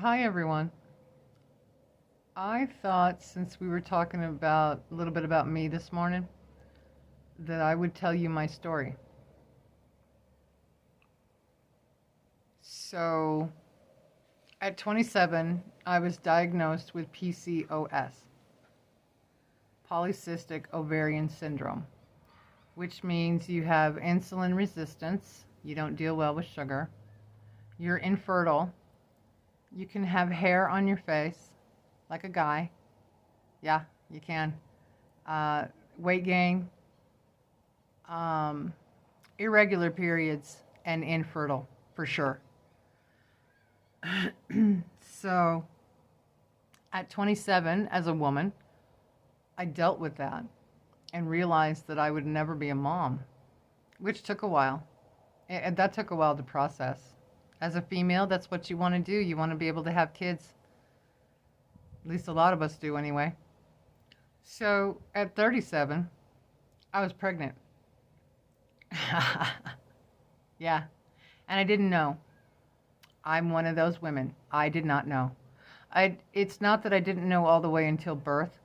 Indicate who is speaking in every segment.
Speaker 1: Hi, everyone. I thought since we were talking about a little bit about me this morning, that I would tell you my story. So, at 27, I was diagnosed with PCOS, polycystic ovarian syndrome, which means you have insulin resistance, you don't deal well with sugar, you're infertile, you can have hair on your face like a guy. Yeah, you can. Uh, Weight gain, um, irregular periods, and infertile for sure. So, at 27, as a woman, I dealt with that and realized that I would never be a mom, which took a while. And that took a while to process. As a female, that's what you want to do. You want to be able to have kids. At least a lot of us do, anyway. So, at 37, I was pregnant. Yeah. And I didn't know. I'm one of those women. I did not know. It's not that I didn't know all the way until birth.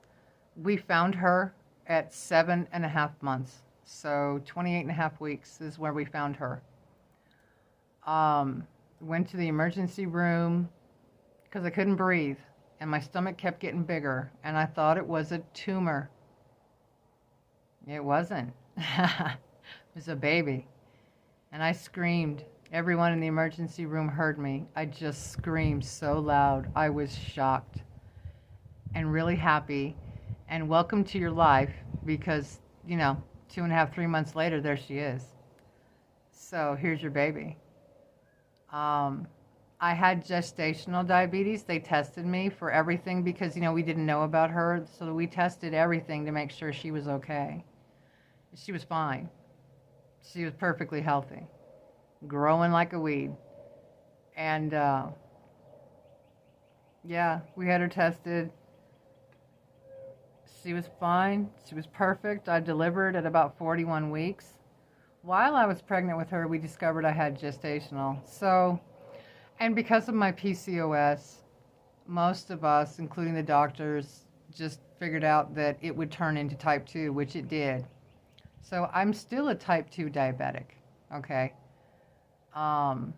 Speaker 1: We found her at 7.5 months. So 28.5 weeks is where we found her. Went to the emergency room because I couldn't breathe and my stomach kept getting bigger and I thought it was a tumor. It wasn't. It was a baby. And I screamed. Everyone in the emergency room heard me. I just screamed so loud. I was shocked and really happy. And welcome to your life because, 2.5, 3 months later, there she is. So here's your baby. I had gestational diabetes. They tested me for everything because, we didn't know about her. So we tested everything to make sure she was okay. She was fine. She was perfectly healthy, growing like a weed. And yeah, we had her tested. She was fine. She was perfect. I delivered at about 41 weeks. While I was pregnant with her, we discovered I had gestational. So, and because of my PCOS, most of us, including the doctors, just figured out that it would turn into type 2, which it did. So I'm still a type 2 diabetic, okay? And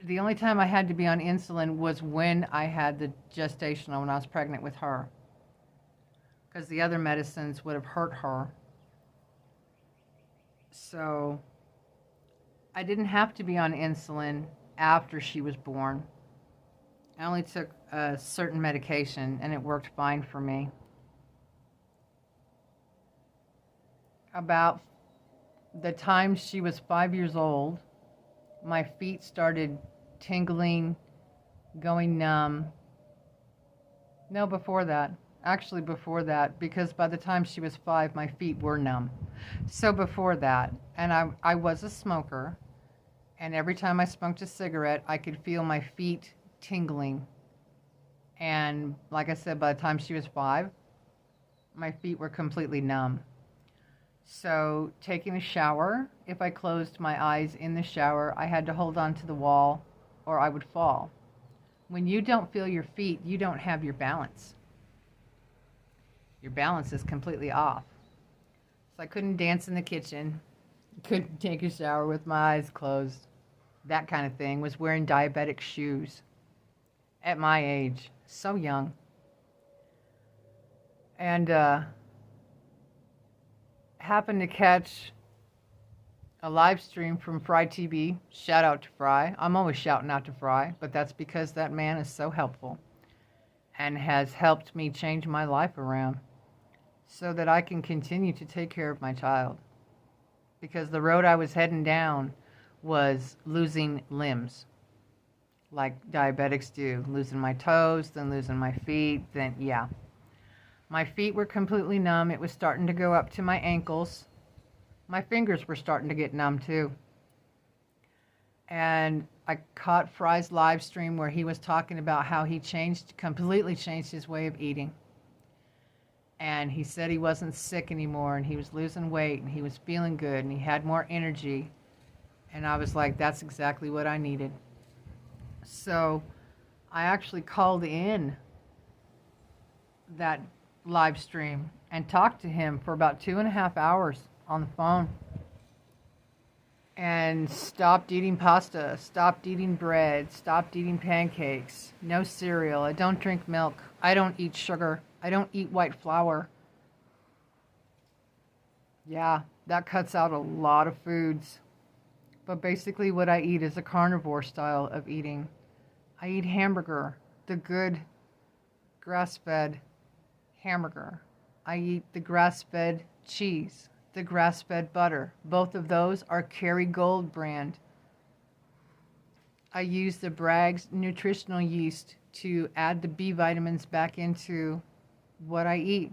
Speaker 1: the only time I had to be on insulin was when I had the gestational, when I was pregnant with her. Because the other medicines would have hurt her. So I didn't have to be on insulin after she was born. I only took a certain medication and it worked fine for me. About the time she was 5 years old, my feet started tingling, going numb. No, before that. Actually, before that, because by the time she was 5, my feet were numb. So before that, and I was a smoker, and every time I smoked a cigarette, I could feel my feet tingling. And like I said, by the time she was 5, my feet were completely numb. So taking a shower, if I closed my eyes in the shower, I had to hold on to the wall or I would fall. When you don't feel your feet, you don't have your balance. Your balance is completely off. So I couldn't dance in the kitchen, couldn't take a shower with my eyes closed. That kind of thing. Was wearing diabetic shoes at my age, so young. And happened to catch a live stream from Fry TV. Shout out to Fry. I'm always shouting out to Fry, but that's because that man is so helpful and has helped me change my life around so that I can continue to take care of my child. Because the road I was heading down was losing limbs, like diabetics do. Losing my toes, then losing my feet, then yeah. My feet were completely numb. It was starting to go up to my ankles. My fingers were starting to get numb too. And I caught Fry's live stream where he was talking about how he completely changed his way of eating. And he said he wasn't sick anymore and he was losing weight and he was feeling good and he had more energy. And I was like, that's exactly what I needed. So I actually called in that live stream and talked to him for about 2.5 hours on the phone. And stopped eating pasta, stopped eating bread, stopped eating pancakes, no cereal. I don't drink milk. I don't eat sugar. I don't eat white flour. Yeah, that cuts out a lot of foods. But basically what I eat is a carnivore style of eating. I eat hamburger, the good grass-fed hamburger. I eat the grass-fed cheese, the grass-fed butter. Both of those are Kerrygold brand. I use the Bragg's nutritional yeast to add the B vitamins back into what I eat.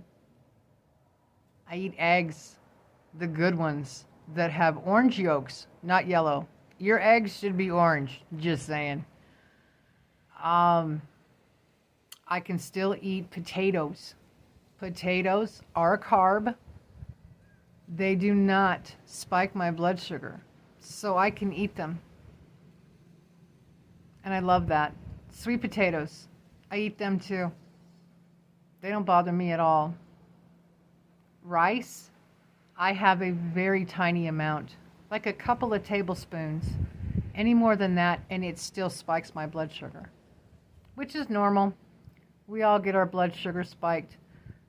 Speaker 1: I eat eggs, the good ones that have orange yolks, not yellow. Your eggs should be orange, just saying. I can still eat potatoes. Potatoes are a carb. They do not spike my blood sugar, so I can eat them. And I love that. Sweet potatoes, I eat them too. They don't bother me at all. Rice, I have a very tiny amount, like a couple of tablespoons. Any more than that, and it still spikes my blood sugar, which is normal. We all get our blood sugar spiked,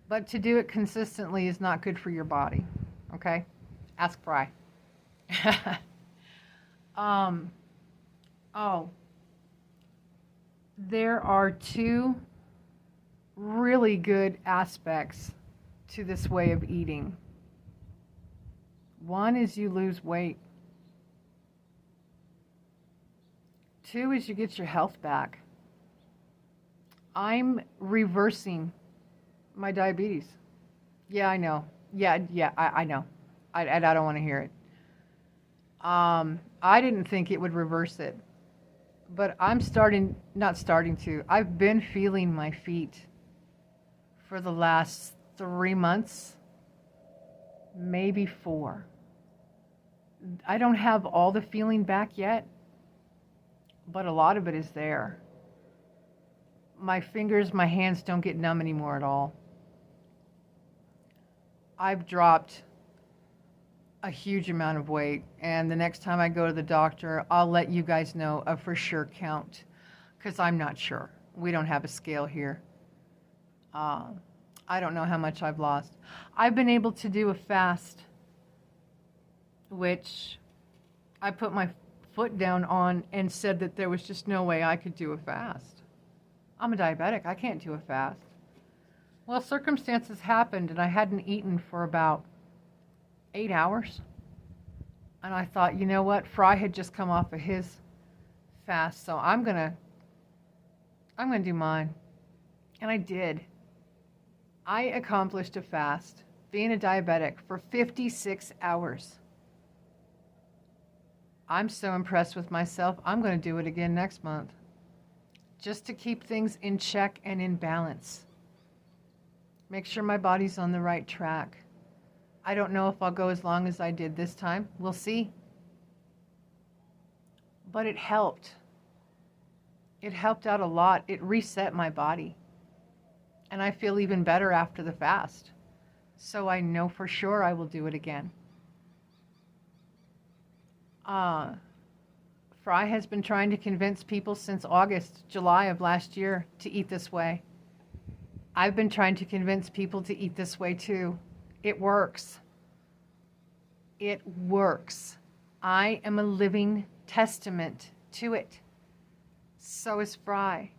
Speaker 1: but to do it consistently is not good for your body. Okay? Ask Fry. There are two really good aspects to this way of eating. One is you lose weight. Two is you get your health back. I'm reversing my diabetes. Yeah, I know. I know. I don't want to hear it. I didn't think it would reverse it. But I've been feeling my feet for the last 3 months, maybe 4. I don't have all the feeling back yet, but a lot of it is there. My fingers, my hands don't get numb anymore at all. I've dropped a huge amount of weight, and the next time I go to the doctor, I'll let you guys know a for sure count, because I'm not sure. We don't have a scale here. I don't know how much I've lost. I've been able to do a fast, which I put my foot down on and said that there was just no way I could do a fast. I'm a diabetic. I can't do a fast. Well, circumstances happened, and I hadn't eaten for about 8 hours. And I thought, you know what? Fry had just come off of his fast, so I'm gonna do mine. And I did. I accomplished a fast, being a diabetic, for 56 hours. I'm so impressed with myself, I'm going to do it again next month, just to keep things in check and in balance. Make sure my body's on the right track. I don't know if I'll go as long as I did this time. We'll see. But it helped. It helped out a lot. It reset my body. And I feel even better after the fast. So I know for sure I will do it again. Fry has been trying to convince people since July of last year to eat this way. I've been trying to convince people to eat this way too. It works. It works. I am a living testament to it. So is Fry.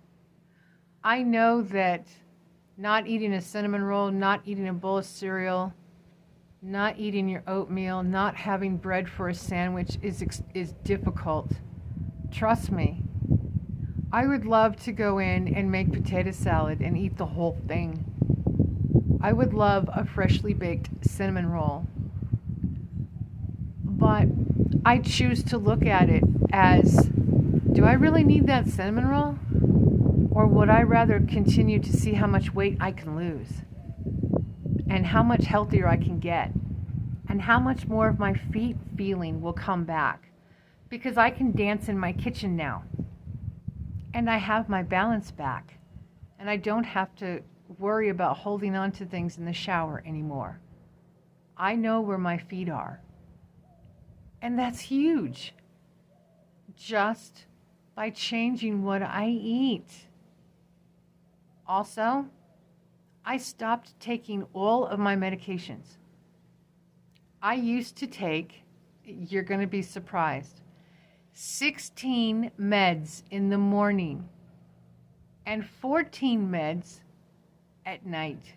Speaker 1: I know that not eating a cinnamon roll, not eating a bowl of cereal, not eating your oatmeal, not having bread for a sandwich is difficult. Trust me. I would love to go in and make potato salad and eat the whole thing. I would love a freshly baked cinnamon roll. But I choose to look at it as, do I really need that cinnamon roll? Or would I rather continue to see how much weight I can lose? And how much healthier I can get? And how much more of my feet feeling will come back? because I can dance in my kitchen now. And I have my balance back. And I don't have to worry about holding on to things in the shower anymore. I know where my feet are. And that's huge. Just by changing what I eat. Also, I stopped taking all of my medications. I used to take, you're going to be surprised, 16 meds in the morning and 14 meds at night.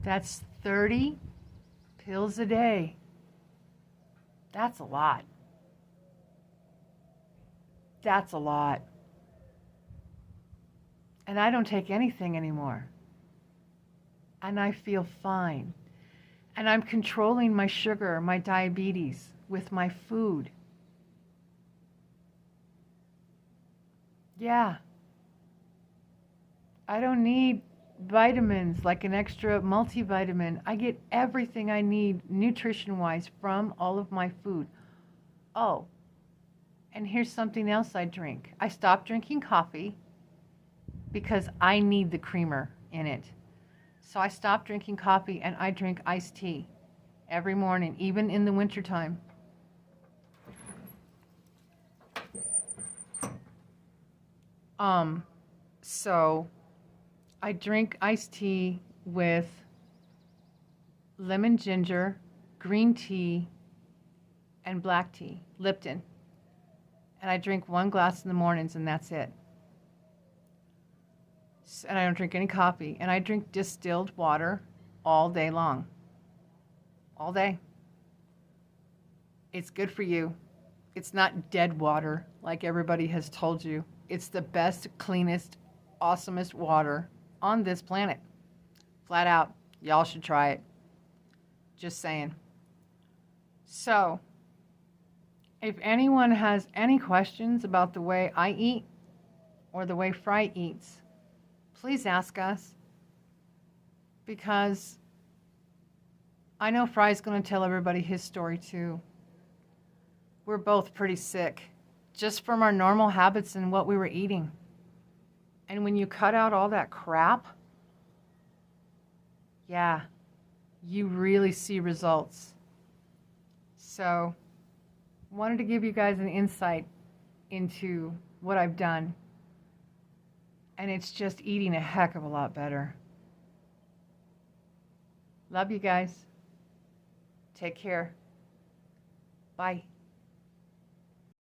Speaker 1: That's 30 pills a day. That's a lot. That's a lot. And I don't take anything anymore. And I feel fine. And I'm controlling my sugar, my diabetes with my food. Yeah. I don't need vitamins like an extra multivitamin. I get everything I need nutrition-wise from all of my food. Oh, and here's something else I drink. I stopped drinking coffee because I need the creamer in it. So I stopped drinking coffee and I drink iced tea every morning, even in the wintertime. So I drink iced tea with lemon ginger, green tea, and black tea, Lipton. And I drink 1 glass in the mornings and that's it. And I don't drink any coffee. And I drink distilled water all day long. All day. It's good for you. It's not dead water like everybody has told you. It's the best, cleanest, awesomest water on this planet. Flat out. Y'all should try it. Just saying. So, if anyone has any questions about the way I eat or the way Fry eats, please ask us, because I know Fry's going to tell everybody his story too. We're both pretty sick just from our normal habits and what we were eating. And when you cut out all that crap, yeah, you really see results. So, wanted to give you guys an insight into what I've done. And it's just eating a heck of a lot better. Love you guys. Take care. Bye.